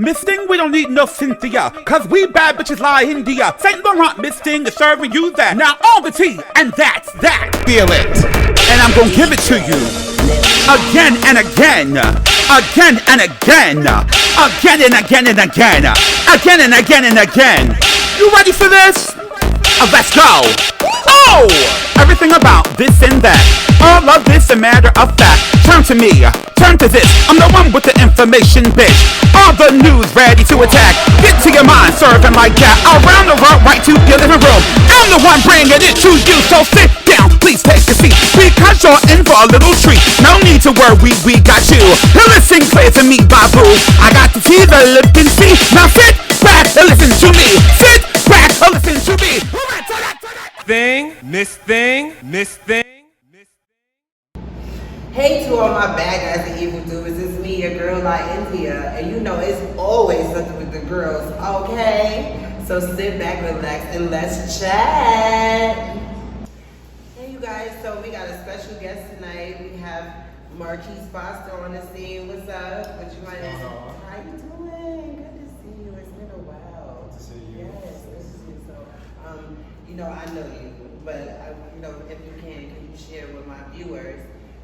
Miss Thing, we don't need no Cynthia, cause we bad bitches LaIndia. Saint Laurent, Miss Thing is serving you that. Now all the tea, and that's that. Feel it. And I'm gonna give it to you. Again and again. Again and again. Again and again and again. Again and again and again. You ready for this? Let's go. Oh! Everything about this and that. All of this a matter of fact. Turn to me. Turn to this. I'm the one with the information, bitch. All the news ready to attack. Get to your mind, serving like that. Around the world, right to your living room. I'm the one bringing it to you. So sit down, please take a seat. Because you're in for a little treat. No need to worry, we got you. Now listen clear to me, babu. I got the tea, the lip and see. Now sit back and listen to me. Sit back and listen to me. Thing, Miss Thing, Miss Thing. Hey to all my bad guys and evil doers, it's me, your girl LaIndia, and you know it's always something with the girls, okay? So sit back, relax, and let's chat. Hey you guys, so we got a special guest tonight. We have Marquise Foster on the scene. What's up? What you want to say? How you doing? Good to see you. It's been a while. Good to see you. Yes, good to see you. So, you know, I know you, but you know, if you can you share with my viewers?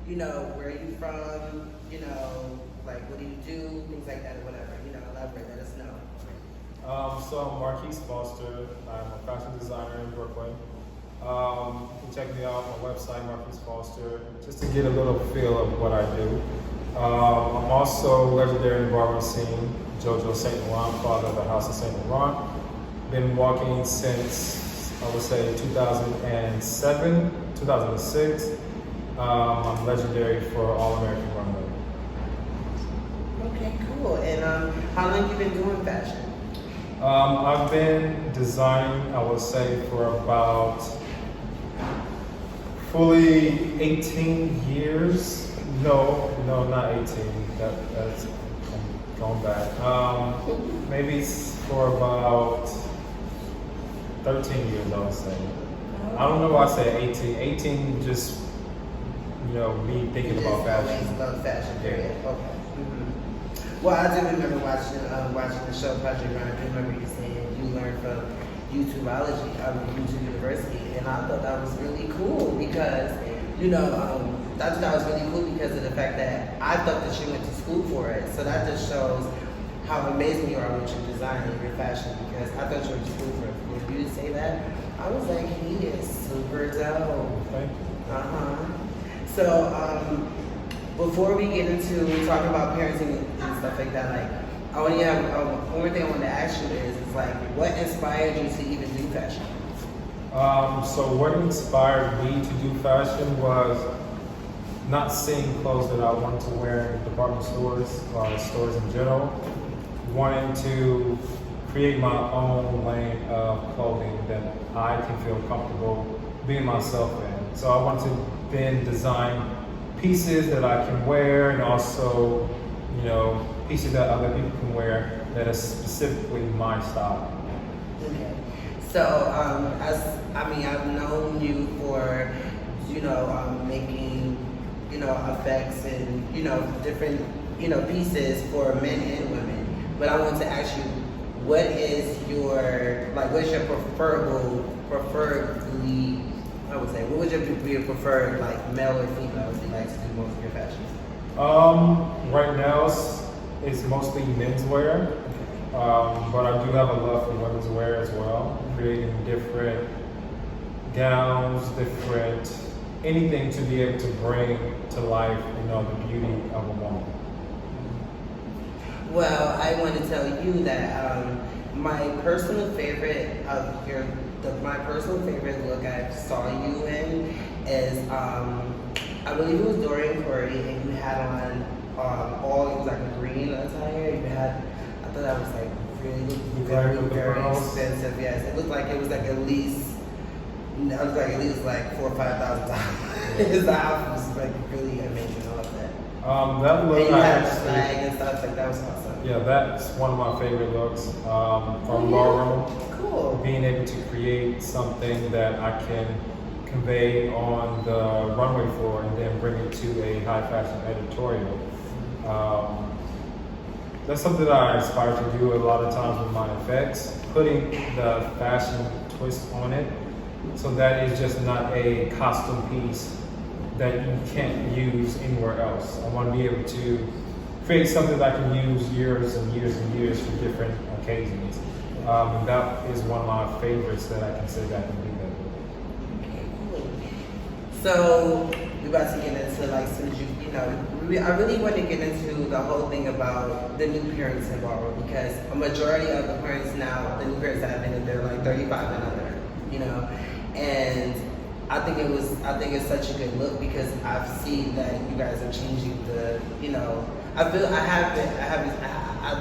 You know, where are you from, you know, like what do you do, things like that or whatever, you know, elaborate, let us know. So I'm Marquise Foster. I'm a fashion designer in Brooklyn. You can check me out on my website, Marquise Foster, just to get a little feel of what I do. I'm also legendary in the barbering scene, Jojo St. Laurent, father of the House of St. Laurent. Been walking since, I would say, 2007, 2006. I'm legendary for All-American Runway. Okay, cool. And how long you been doing fashion? I've been designing, I would say, for about fully 18 years. No, not 18. That's I'm going back. Maybe for about 13 years, I would say. I don't know why I say 18. 18 just, you know, me thinking about fashion. About fashion, period. Okay. Mm-hmm. Well, I do remember watching the show Project Run. I do remember you saying you learned from YouTube University, and I thought that was really cool because, you know, I thought that was really cool because of the fact that I thought that you went to school for it. So that just shows how amazing you are with your design and your fashion because I thought you went to school for it. For you to say that, I was like, he is super dope. Thank you. So, before we get into talking about parenting and stuff like that, like, one more thing I want to ask you is like, what inspired you to even do fashion? So what inspired me to do fashion was not seeing clothes that I wanted to wear in department stores or stores in general, wanting to create my own lane of clothing that I can feel comfortable being myself in. So I wanted to then design pieces that I can wear and also, you know, pieces that other people can wear that are specifically my style. Okay. So, I've known you for, you know, making, you know, effects and, you know, different, you know, pieces for men and women. But I want to ask you, what's your preferably, I would say, what would your preferred, like, male or female if you like to do most of your fashion? Right now it's mostly menswear, but I do have a love for women's wear as well, creating different gowns, anything to be able to bring to life, you know, the beauty of a woman. Well, I want to tell you that my personal favorite look I saw you in is I believe it was Dorian Corey, and you had on it was like a green attire. I thought that was like really very expensive. Yes, it looked like it was like at least like $4,000 or $5,000. His outfit was like really amazing. I love that. That look, and you had the flag and stuff, like that was awesome. Yeah, that's one of my favorite looks from Laurent. Cool. Being able to create something that I can convey on the runway floor and then bring it to a high fashion editorial. that's something that I aspire to do a lot of times with my effects, putting the fashion twist on it, so that it's just not a costume piece that you can't use anywhere else. I want to be able to create something that I can use years and years and years for different occasions. And that is one of my favorites that I can say that I can do that. Okay, cool. So we're about to get into like since I really want to get into the whole thing about the new parents in ballroom, because a majority of the parents now, the new parents that have been in, they're like 35 and under, and I think it's such a good look, because I've seen that you guys are changing the, I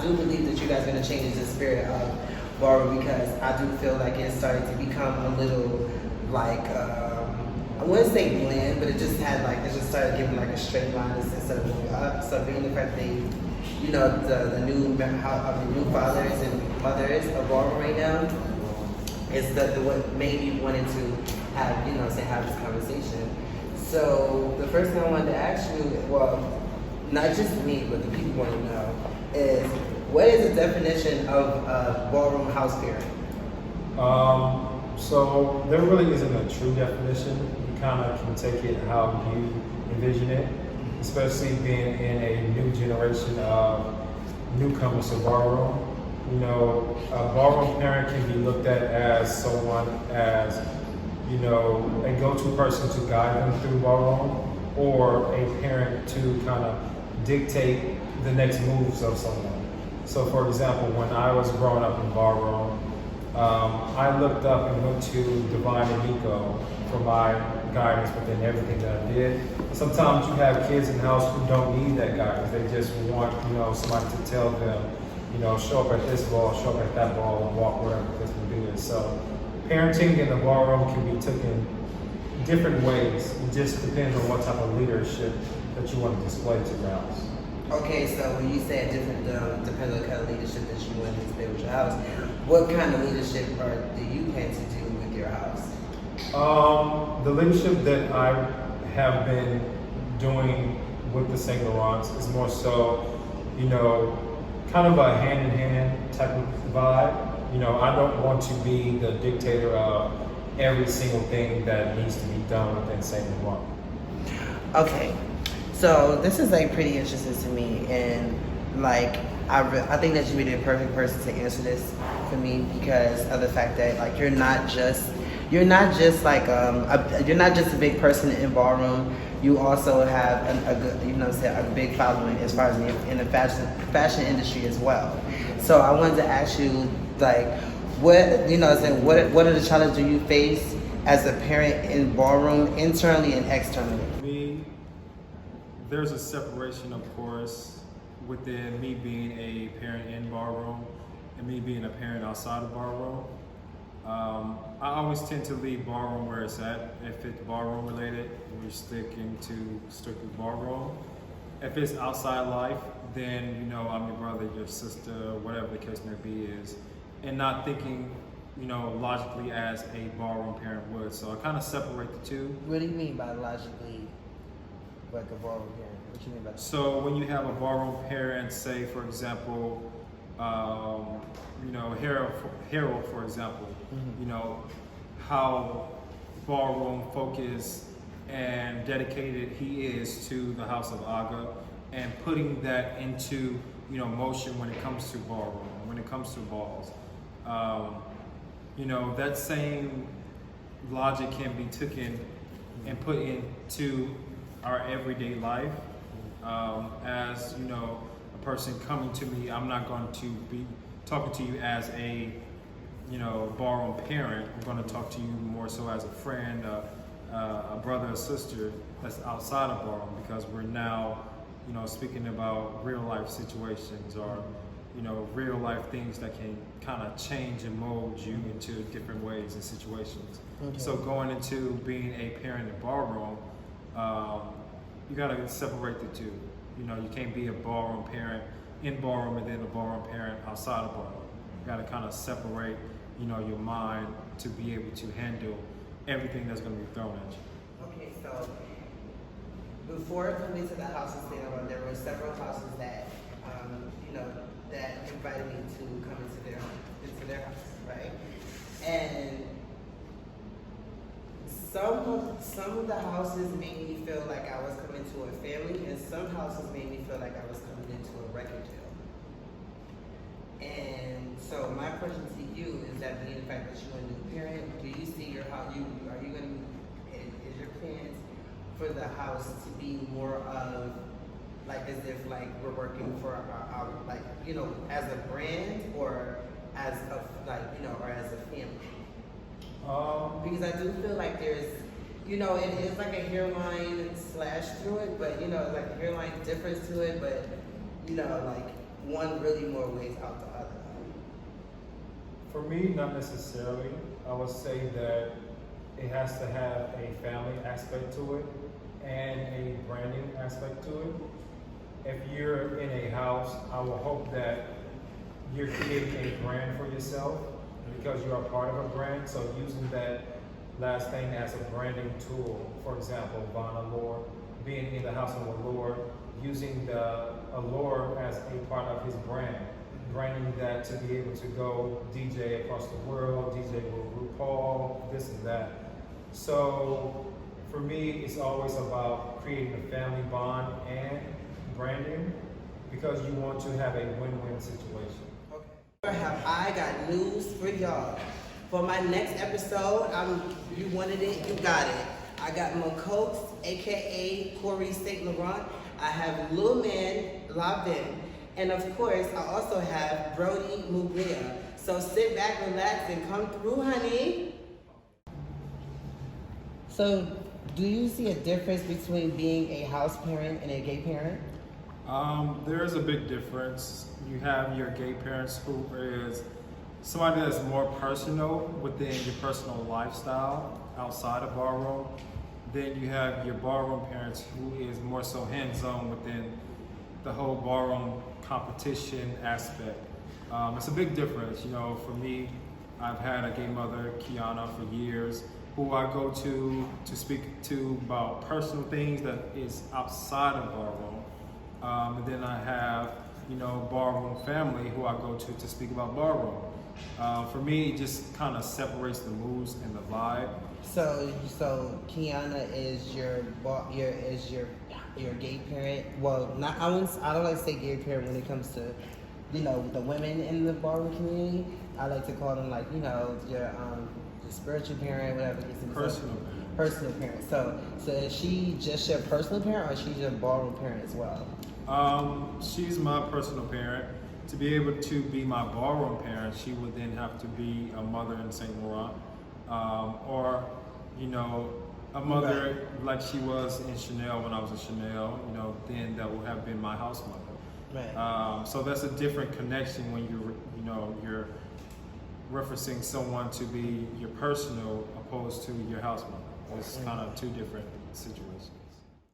do believe that you guys are going to change the spirit of ballroom, because I do feel like it's starting to become a little like, I wouldn't say bland, but it just started giving like a straight line instead of going up. So being the fact that the new fathers and mothers of ballroom right now is what made me wanted to have this conversation. So the first thing I wanted to ask you, well, not just me, but the people want to know, is what is the definition of a ballroom house parent? So there really isn't a true definition. You kind of can take it how you envision it, especially being in a new generation of newcomers to ballroom. A ballroom parent can be looked at as someone as, a go-to person to guide them through ballroom, or a parent to kind of dictate the next moves of someone. So for example, when I was growing up in ballroom, I looked up and went to Divine and Nico for my guidance within everything that I did. Sometimes you have kids in the house who don't need that guidance. They just want, somebody to tell them, show up at this ball, show up at that ball, and walk wherever this may be. So parenting in the ballroom can be taken different ways. It just depends on what type of leadership that you want to display to the house. Okay, so when you say different, depends on the kind of leadership that you want to display with your house, what kind of leadership do you plan to do with your house? The leadership that I have been doing with the St. Laurents is more so, kind of a hand-in-hand type of vibe. I don't want to be the dictator of every single thing that needs to be done within St. Laurent. Okay, so this is like pretty interesting to me, and like I think that you would be the perfect person to answer this for me, because of the fact that like you're not just a big person in ballroom. You also have a big following as far as in the fashion industry as well. So I wanted to ask you, like, what are the challenges you face as a parent in ballroom, internally and externally? There's a separation, of course, within me being a parent in ballroom and me being a parent outside of ballroom. I always tend to leave ballroom where it's at. If it's ballroom related, we're sticking to strictly ballroom. If it's outside life, then I'm your brother, your sister, whatever the case may be is, and not thinking, logically as a ballroom parent would. So I kind of separate the two. What do you mean by logically, like a ballroom parent? What do you mean by that? So when you have a ballroom parent, say for example, Harold, for example, how ballroom focused and dedicated he is to the House of Aga, and putting that into motion when it comes to ballroom, when it comes to balls. That same logic can be taken and put into our everyday life. As a person coming to me, I'm not going to be talking to you as a ballroom parent. I'm going to talk to you more so as a friend, a brother or sister that's outside of ballroom, because we're now speaking about real life situations, or real life things that can kind of change and mold you into different ways and situations. Okay. So going into being a parent in ballroom, you got to separate the two. You can't be a ballroom parent in ballroom and then a ballroom parent outside of ballroom. You got to kind of separate, your mind to be able to handle everything that's going to be thrown at you. Okay, so before coming to the house in St. Laurent, there were several houses that, that invited me to come into their house, right? And some of the houses made me feel like I was coming to a family, and some houses made me feel like I was coming into a record deal. And so my question to you is that being the fact that you're a new parent, do you see your house? Are you going to? Is your plans for the house to be more of like as if like we're working for our like as a brand or as a or as a family? Because I do feel like there's, it is like a hairline slash through it, but it's like a hairline difference to it, but like one really more weighs out the other. For me, not necessarily. I would say that it has to have a family aspect to it and a branding aspect to it. If you're in a house, I will hope that you're creating a brand for yourself because you are part of a brand. So using that last thing as a branding tool, for example, Von Allure, being in the house of Allure, using the Allure as a part of his brand, branding that to be able to go DJ across the world, DJ with RuPaul, this and that. So for me, it's always about creating a family bond and branding because you want to have a win-win situation. I got news for y'all. For my next episode, you wanted it, you got it. I got Makokes, aka Corey St. Laurent. I have Lil Man, Lavin, and of course, I also have Brody Muglia. So sit back, relax, and come through, honey. So, do you see a difference between being a house parent and a gay parent? There is a big difference. You have your gay parents who is somebody that's more personal within your personal lifestyle outside of ballroom. Then you have your ballroom parents who is more so hands-on within the whole ballroom competition aspect. It's a big difference. For me, I've had a gay mother, Kiana, for years, who I go to speak to about personal things that is outside of ballroom. And then I have, ballroom family who I go to speak about ballroom. For me, it just kind of separates the moods and the vibe. So Kiana is your gay parent. Well, I don't like to say gay parent when it comes to, the women in the ballroom community. I like to call them like, your spiritual parent, whatever. Personal parent. So is she just your personal parent, or is she your ballroom parent as well? She's my personal parent. To be able to be my ballroom parent, she would then have to be a mother in St. Laurent, or a mother like she was in Chanel when I was in Chanel. Then that would have been my house mother. Right. So that's a different connection when you're referencing someone to be your personal opposed to your house mother. It's kind of two different situations.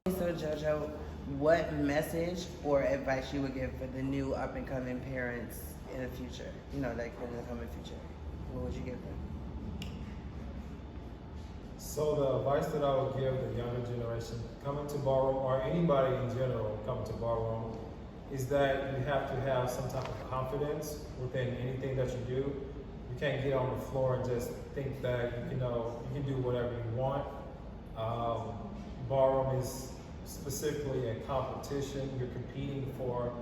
So JoJo, what message or advice you would give for the new up and coming parents in the future? Like in the coming future, what would you give them? So the advice that I would give the younger generation coming to ballroom, or anybody in general coming to ballroom, is that you have to have some type of confidence within anything that you do. You can't get on the floor and just think that you can do whatever you want. Ballroom is specifically a competition. You're competing for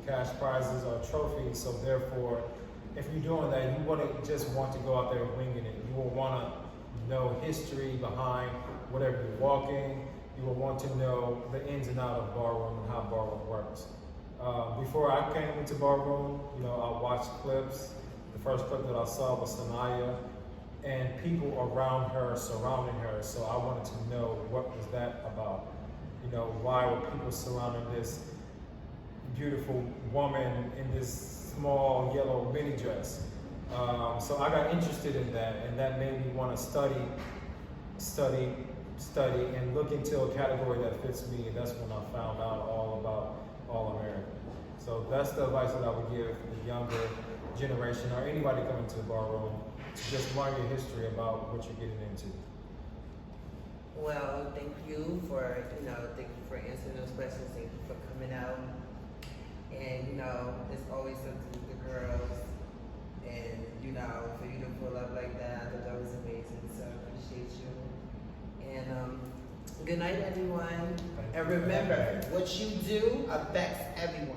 cash prizes or trophies. So therefore, if you're doing that, you wouldn't just want to go out there winging it. You will want to know history behind whatever you're walking. You will want to know the ins and outs of ballroom and how ballroom works. Before I came into ballroom, I watched clips. The first clip that I saw was Tanashia, and people around her, surrounding her. So I wanted to know what was that about. Why were people surrounding this beautiful woman in this small yellow mini dress? So I got interested in that, and that made me want to study, and look into a category that fits me, and that's when I found out all about All American. So that's the advice that I would give the younger generation or anybody coming to the ballroom, to just learn your history about what you're getting into. Well, thank you for answering those questions. Thank you for coming out And, you know, it's always something with the girls. And, you know, for you to pull up like that, I thought that was amazing. So I appreciate you. And good night, everyone. And remember, what you do affects everyone.